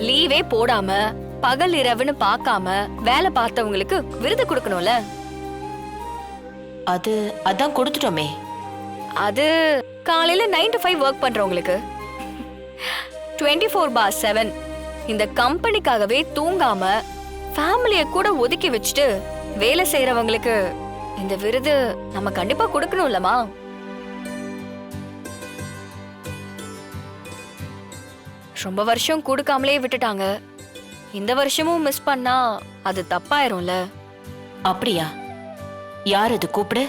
லீவே போடாம பகல் இரவுன்னு பார்க்காம வேலை பார்த்தவங்களுக்கு விருது கொடுக்கணும்ல. அதான் கொடுத்துட்டோமே. அது காலையில 9 to 5 ஒர்க் பண்றவங்களுக்கு, 24/7 இந்த கம்பெனிக்காகவே தூங்காம ஃபேமிலிய கூட ஒதுக்கி வச்சுட்டு வேலை செய்யறவங்களுக்கு இந்த விருது நம்ம கண்டிப்பா கொடுக்கணும்லமா. ரொம்ப வருஷம் கொடுக்காமலே விட்டுட்டாங்க. இந்த வருஷமும் மிஸ் பண்ணா அது தப்பாயிரும்ல. அப்படியா? யார் அது? கூப்பிடு.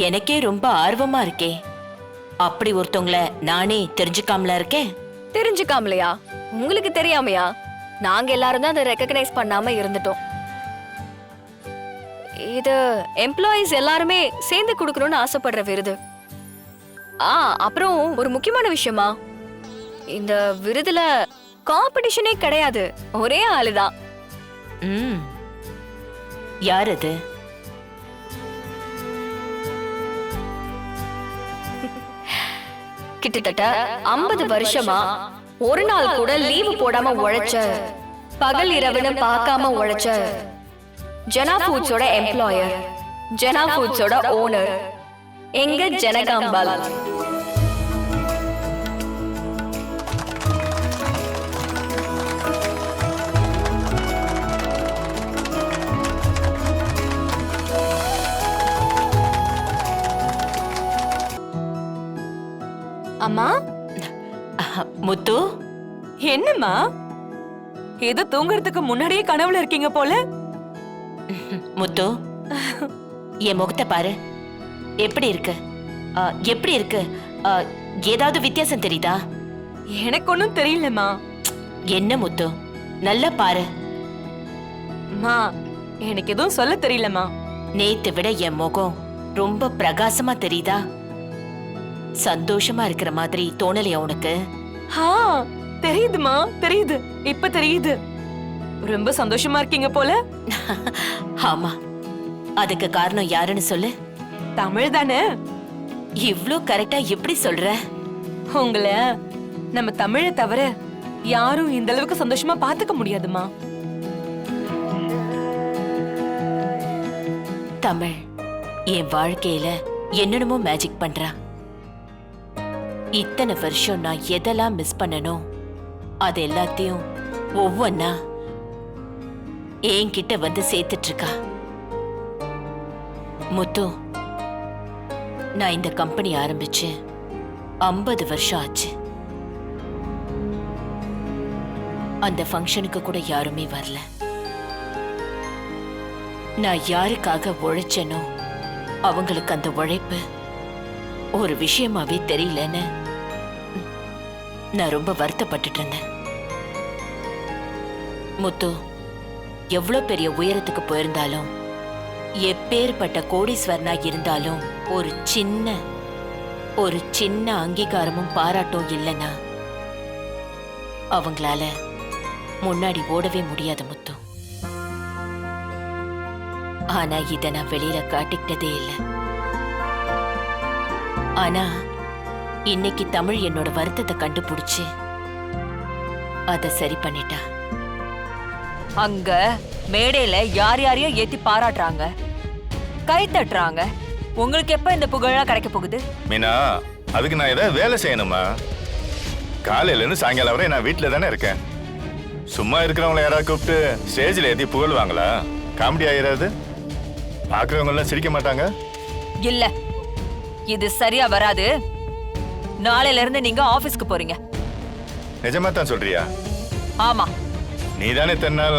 எனக்கே ரொம்ப ஆர்வமா இருக்கே. அப்படி ஒருத்தவங்கள நானே தெரிஞ்சுக்காமல இருக்கேன். தெரிஞ்சுக்காமலையா? உங்களுக்கு தெரியாமையா? நாங்க எல்லாரும் தான் அதை ரெகக்னைஸ் பண்ணாம இருந்துட்டோம். இது எம்ப்ளாயீஸ் எல்லாருமே சேர்ந்து கொடுக்கணும்னு ஆசைப்படுற விருது. அப்புறம் ஒரு முக்கியமான விஷயமா, இந்த விருதுல காம்படிஷனே கிடையாது, ஒரே ஆளுதான். யார் அது? கிட்டத்தட்ட 50 வருஷமா ஒரு நாள் கூட லீவு போடாம உழைச்ச, பகல் இரவுன்னு பார்க்காம உழைச்ச ஜனா ஃபுட்ஸோட எம்ப்ளாயர், ஜனா ஃபுட்ஸோட ஓனர் எங்க ஜனகாம்பால். அம்மா. முத்து. என்னம்மா, ஏதோ தூங்குறதுக்கு முன்னாடியே கனவுல இருக்கீங்க போல. முத்து, என் முகத்தை பாரு. எப்படி இருக்கு? எப்படி இருக்கு? ஏதாவது வித்தியாசம் தெரியுதா? எனக்கு ஒண்ணும் தெரியலம்மா. என்ன முத்து, நல்லா பாரு. அம்மா, எனக்கு எதுவும் சொல்ல தெரியலம்மா. நேத்தை விட என் முகம் ரொம்ப பிரகாசமா தெரியுதா? சந்தோஷமா இருக்கிற மாதிரி தோணலையா உனக்கு? தெரியுதுமா, தெரியுது. இப்ப தெரியுது. ரொம்ப சந்தோஷமா இருக்கீங்க போல. ஆமா, அதுக்கு காரணம் யாருன்னு சொல்லு. தமிழ் தானே? இவ்ளோ கரெக்டா எப்படி சொல்ற? உங்களை நம்ம தமிழை தவிர யாரும் இந்த அளவுக்கு சந்தோஷமா பாத்துக்க முடியாதுமா. தமிழ் என் வாழ்க்கையில என்னென்னமோ மேஜிக் பண்றா. இத்தனை வருஷம் நான் எதெல்லாம் மிஸ் பண்ணனோ அது எல்லாத்தையும் ஒவ்வொன்னா என்கிட்ட வந்து சேர்த்துட்டு இருக்கா. முத்து, நான் இந்த கம்பெனி ஆரம்பிச்சு 50 வருஷம் ஆச்சு. அந்த ஃபங்க்ஷனுக்கு கூட யாருமே வரல. நான் யாருக்காக உழைச்சேனோ அவங்களுக்கு அந்த உழைப்பு ஒரு விஷயமாவே தெரியலன்னு நான் ரொம்ப வருத்தப்பட்டுட்டு இருந்தேன். முத்து, எவ்வளவு பெரிய உயரத்துக்கு போயிருந்தாலும், எப்பேற்பட்ட கோடீஸ்வரனா இருந்தாலும் ஒரு சின்ன அங்கீகாரமும் பாராட்டும் இல்லைன்னா அவங்களால முன்னாடி ஓடவே முடியாது முத்து. ஆனா இத நான் வெளியில காட்டிக்கிட்டதே இல்லை. ஆனா இன்னைக்கு தமிழ் என்னோட வருத்தத்தை கண்டுபிடிச்சு அத சரி பண்ணிட்டா. அங்க மேடையில யார் யாரையும் ஏத்தி பாராட்டுறாங்க, கை தட்டுறாங்க. உங்களுக்கு எப்ப இந்த புகழா கிடைக்க போகுது? மீனா, அதுக்கு நான் ஏதாவது வேலை செய்யணுமா? காலையில இருந்து சாயங்காலம் வரை நான் வீட்டுல தானே இருக்கேன். சும்மா இருக்கிறவங்கள யாராவது கூப்பிட்டு ஸ்டேஜில் ஏத்தி புகழ்வாங்களா? காமெடி ஆயிராது? பாக்குறவங்க எல்லாம் சிரிக்க மாட்டாங்க? இல்ல, இது சரியா வராது. நாளையில இருந்து நீங்க ஆபீஸ்க்கு போறீங்க. நிஜமா தான் சொல்றியா? ஆமா. நீ தானே தன்னால்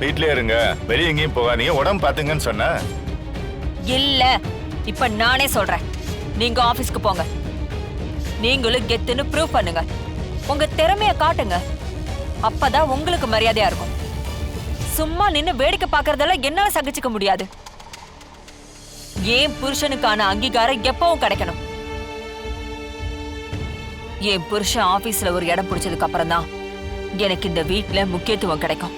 வீட்லயே இருங்க, வெளியே எங்கேயும் போகாதீங்க, உடம்பு பாத்துங்கன்னு சொன்ன. இல்ல, இப்ப நானே சொல்றேன். நீங்க ஆபீஸ்க்கு போங்க. நீங்களும் கெத்துன்னு ப்ரூவ் பண்ணுங்க. உங்க திறமைய காட்டுங்க. அப்பதான் உங்களுக்கு மரியாதையா இருக்கும். சும்மா நின்னு வேடிக்கை பாக்குறதெல்லாம் என்னால சகிச்சுக்க முடியாது. ஏன் புருஷனுக்கான அங்கீகாரம் எப்பவும் கிடைக்கணும். என் புருஷன் ஆபீஸ்ல ஒரு இடம் பிடிச்சதுக்கு அப்புறம் தான் எனக்கு இந்த வீட்டுல முக்கியத்துவம் கிடைக்கும்.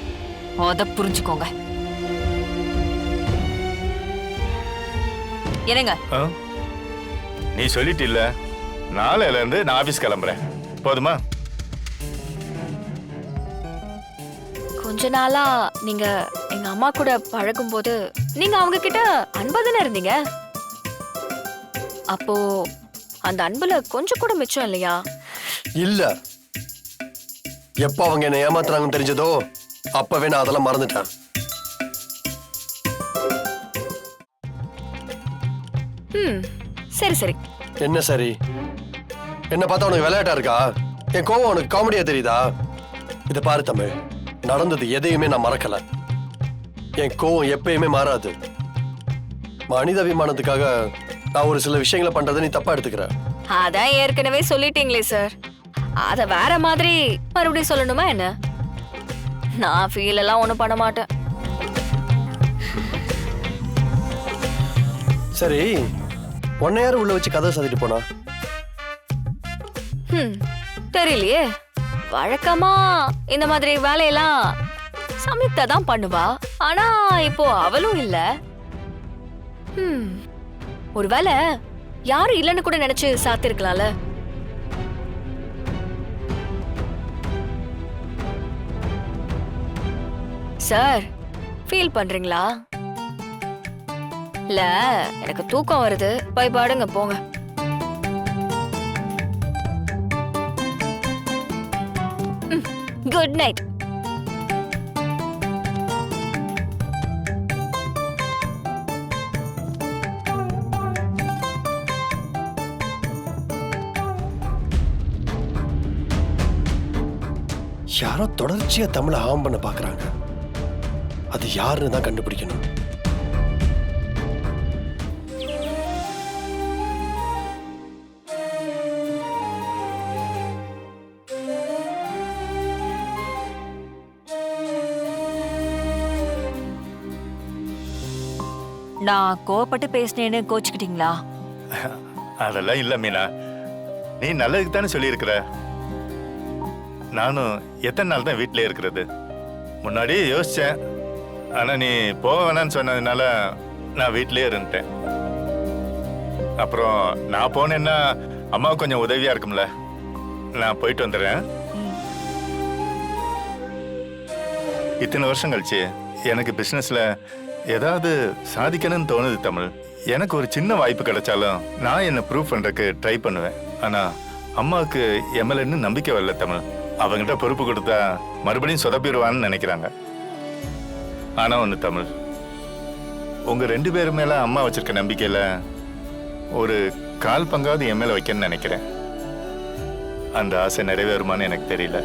அத புரிஞ்சுக்கோங்க. என்னங்க? நீ சொல்லிட்டு இல்ல, நாளையில இருந்து நான் ஆபீஸ் கிளம்புறேன். போதுமா? கொஞ்ச நாளா நீங்க எங்க அம்மா கூட பழகும்போது நீங்க அவங்க கிட்ட அன்பா தானே இருந்தீங்க. அப்போ அந்த அன்புல கொஞ்சம் கூட மிச்சம் இல்லையா? இல்ல, எப்ப அவங்க என்ன ஏமாத்துறாங்கன்னு தெரிஞ்சதோ அப்பவே நான் அதெல்லாம் மறந்துட்டேன். சரி சரி. என்ன சரி? என்ன பார்த்தா உனக்கு விளையாட்டா இருக்கா? என் கோவம் உனக்கு காமெடியா தெரியுதா? இத பாரு தமிழ், நடந்தது எதையுமே நான் மறக்கல. என் கோவம் எப்பயுமே மாறாது. மனிதாபிமானத்துக்காக நான் ஒரு சில விஷயங்களை பண்றதை நீ தப்பா எடுத்துக்கிற. அதான் ஏற்கனவே சொல்லிட்டீங்களே சார், அத வேற மாதிரி மறுபடியும் சொல்லணுமா என்ன? நான் ஃபீல் எல்லாம் ஒண்ணும் பண்ண மாட்டேன். சரி, உன்னை யாரும் உள்ள வச்சு கதை சாத்திட்டு போனா? தெரியலையே. வழக்கமா இந்த மாதிரி வேலையெல்லாம் சம்யுக்தா தான் பண்ணுவா. ஆனா இப்போ அவளும் இல்ல. ஒருவேளை யாரும் இல்லைன்னு கூட நினைச்சு சாத்திருக்கலாம்ல. சார், ஃபீல் பண்றீங்களா? இல்ல, எனக்கு தூக்கம் வருது. போய் பாடுங்க, போங்க. Good night. யாரோ தொடர்ச்சியா தமிழை ஹார்ம் பண்ண பாக்குறாங்க. அது யாருன்னு தான் கண்டுபிடிக்கணும். நான் கோவப்பட்டு பேசினேன்னு கோச்சுக்கிட்டீங்களா? அதெல்லாம் இல்ல மீனா, நீ நல்லதுக்கு தானே சொல்லியிருக்கிற. நானும் எத்தனை நாள் தான் வீட்டிலே இருக்கிறது? முன்னாடியே யோசிச்சேன். ஆனா நீ போக வேணான்னு சொன்னதுனால நான் வீட்டிலே இருந்துட்டேன். அப்புறம் நான் போனேன்னா அம்மாவுக்கு கொஞ்சம் உதவியா இருக்கும்ல. நான் போயிட்டு வந்துடுறேன். இத்தனை வருஷம் கழிச்சு எனக்கு பிசினஸ்ல ஏதாவது சாதிக்கணும்னு தோணுது தமிழ். எனக்கு ஒரு சின்ன வாய்ப்பு கிடைச்சாலும் நான் என்ன ப்ரூவ் பண்றதுக்கு ட்ரை பண்ணுவேன். ஆனா அம்மாவுக்கு எம்எல்ஏன்னு நம்பிக்கை வரல தமிழ். அவங்கிட்ட பொறுப்பு கொடுத்தா மறுபடியும் சொதப்பிடுவான்னு நினைக்கிறாங்க. ஆனா ஒண்ணு தமிழ், உங்க 2 பேர் மேல அம்மா வச்சிருக்க நம்பிக்கையில ஒரு கால் பங்காவது என் மேல வைக்கணும்னு நினைக்கிறேன். அந்த ஆசை நிறைவேறுமான்னு எனக்கு தெரியல.